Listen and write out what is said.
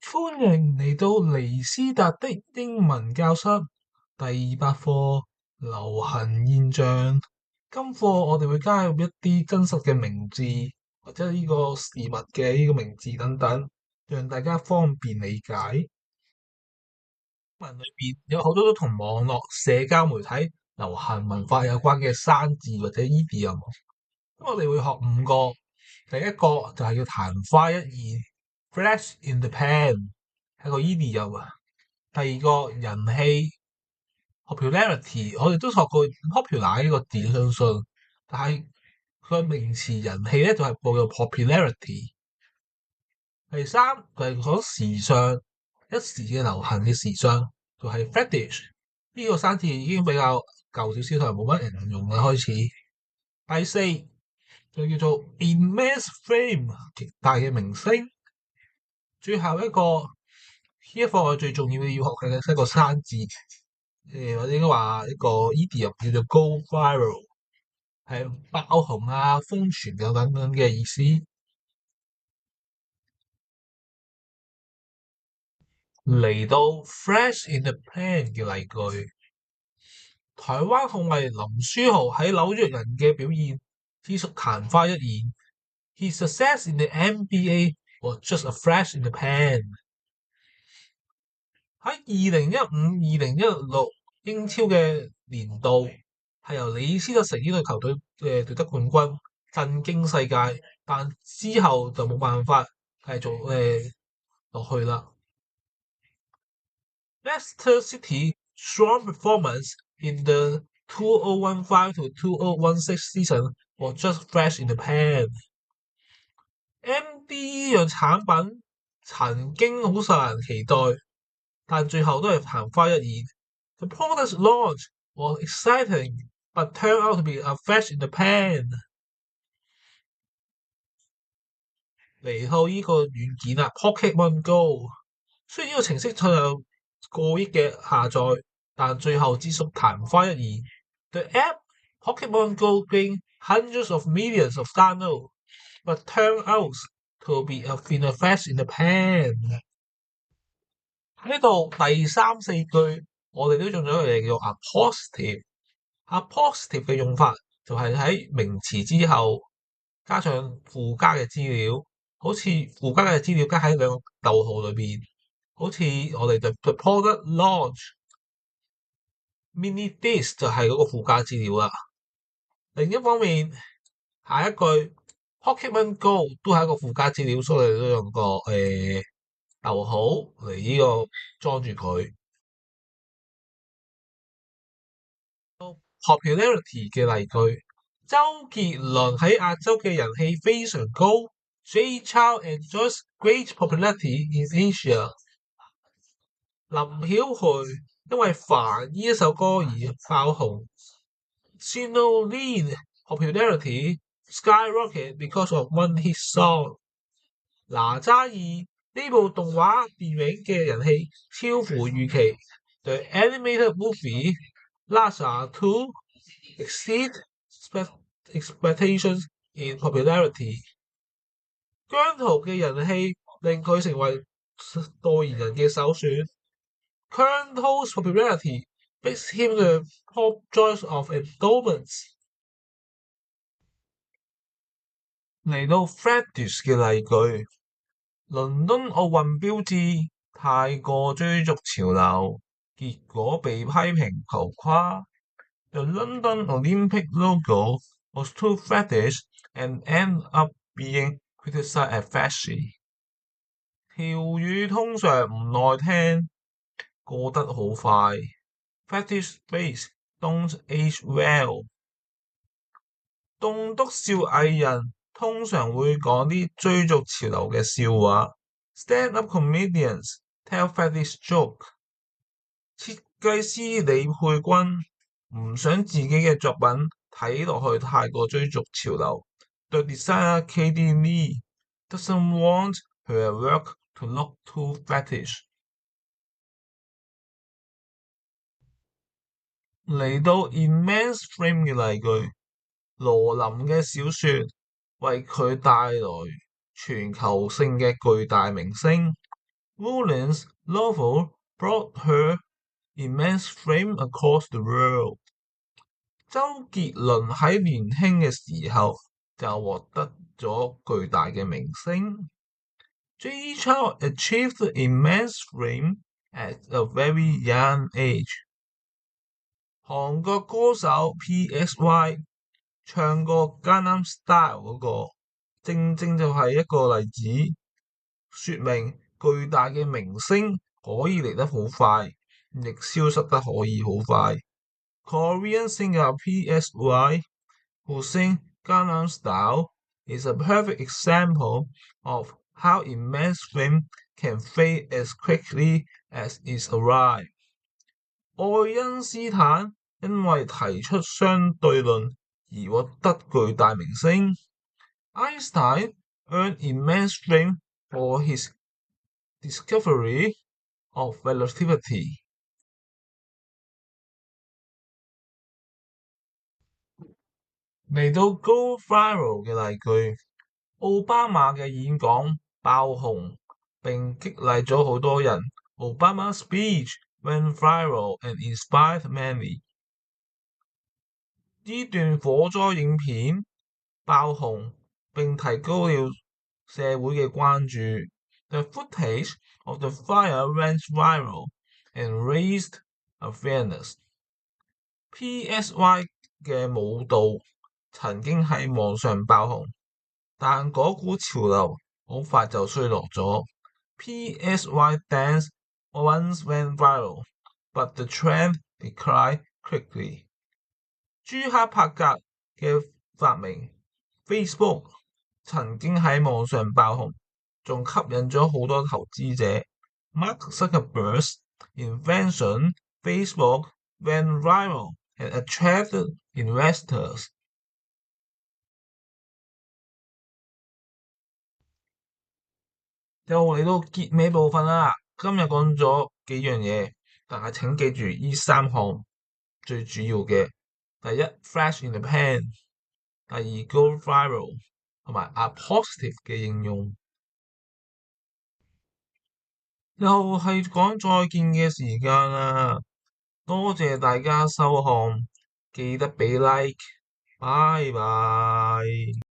歡迎嚟到尼斯達的英文教室第8課流行現象。今課我哋會加入一啲真實嘅名字或者呢個事物嘅呢個名字等等，讓大家方便理解。英文裏邊有好多都同網絡社交媒體、流行文化有關嘅生字或者 idiom。咁我哋會學5個，第一個就係叫曇花一現 （Flash in the pan），係個 idiom 啊。第二個人氣 popularity，我哋都學過 popular 呢個字，相信，但係佢個名詞人氣咧就係報咗 popularity。第三就係講時尚，一時嘅流行嘅時尚就係 fetish。呢個生字已經比較舊少少，同埋冇乜人用嘅開始。第四就叫做 immense fame，極大嘅明星。最後一個呢一課我最重要要學嘅係一個生字。或者應該話一個 idiom 叫做 go viral，係爆紅啊、瘋傳等等嘅意思。嚟到 flash in the pan 嘅例句，台灣控衛林書豪喺紐約人嘅表現只屬曇花一現。His success in the NBA was just a flash in the pan。喺2015-2016英超嘅年度，係由李斯特城呢隊球隊奪得冠軍，震驚世界。但之後就冇辦法繼續落去啦。Leicester City strong performance in the 2015-2016 season was just flash in the pan。MD 呢樣產品曾經好受人期待，但最後都係曇花一現。The product's launch was exciting, but turned out to be a flash in the pan。嚟到呢個軟件啦，Pokemon Go。雖然呢個程式佢有過億嘅下載，但最後只屬曇花一現。The app Pokemon Go gained hundreds of millions of downloads, but turned out to be a flash in the pan。喺度第三、四句，我哋都用咗一個嘢叫 appositive。appositive 嘅用法就係喺名詞之後加上附加嘅資料，好似附加嘅資料加喺兩個逗號裏邊，好似我哋the product launch。mini this 就係嗰個附加資料啦。另一方面，下一句 Pokemon Go 都係一個附加資料，所以我哋都用個逗號嚟呢個裝住佢。popularity 嘅例句，周杰倫喺亞洲嘅人氣非常高。Jay Chou enjoys great popularity in Asia。林曉培因為煩呢一首歌而爆紅。Sinolin popularity skyrocket because of one hit song。哪吒2呢部動畫電影嘅人氣超乎預期。The animated movie Lazar 2 exceed expectations in popularity。姜濤嘅人氣令佢成為代言人嘅首選。姜濤's popularity makes him the top choice of endorsements。嚟到 fetish 嘅例句，倫敦奧運標誌太過追逐潮流，結果被批評浮誇。The London Olympic logo was too fetish and ended up being criticized as flashy。條語通常唔耐聽，過得好快。Fetish face don't age well。棟篤笑藝人通常會講啲追逐潮流嘅笑話。Stand-up comedians tell fetish joke。設計師李佩君唔想自己嘅作品睇落去太過追逐潮流。The designer Katie Lee doesn't want her work to look too fetish。嚟到 immense fame 嘅例句，羅琳嘅小說為佢帶來全球性嘅巨大明星。Rowling's novel brought her immense fame across the world。周杰倫喺年輕嘅時候就獲得咗巨大嘅名聲。Jay Chou achieved immense fame at a very young age。韓國歌手 PSY 唱過《江南 Style》嗰個，正正就係一個例子，說明巨大嘅明星可以嚟得好快，亦消失得可以好快。Korean singer PSY who sing Gangnam Style is a perfect example of how immense fame can fade as quickly as it arrived。愛因斯坦因為提出相對論而獲得巨大名聲。Einstein earned immense fame for his discovery of relativity。嚟到 Go viral 嘅例句，奧巴馬嘅演講爆紅並激勵咗好多人。Obama's speech went viral and inspired many。呢段火災影片爆紅並提高了社會嘅關注。The footage of the fire went viral and raised awareness。PSY 嘅舞蹈曾經喺網上爆紅，但嗰股潮流好快就衰落咗。PSY dance once went viral, but the trend declined quickly。朱克伯格嘅發明 Facebook 曾經喺網上爆紅，仲吸引咗好多投資者。Mark Zuckerberg's invention Facebook went viral and attracted investors。又嚟到結尾部分啦，今日講咗幾樣嘢，但係請記住呢三項最主要嘅：第一 flash in the pan，第二 go viral，同埋 a positive 嘅應用。又係講再見嘅時間啦，多謝大家收看，記得俾 like，拜拜。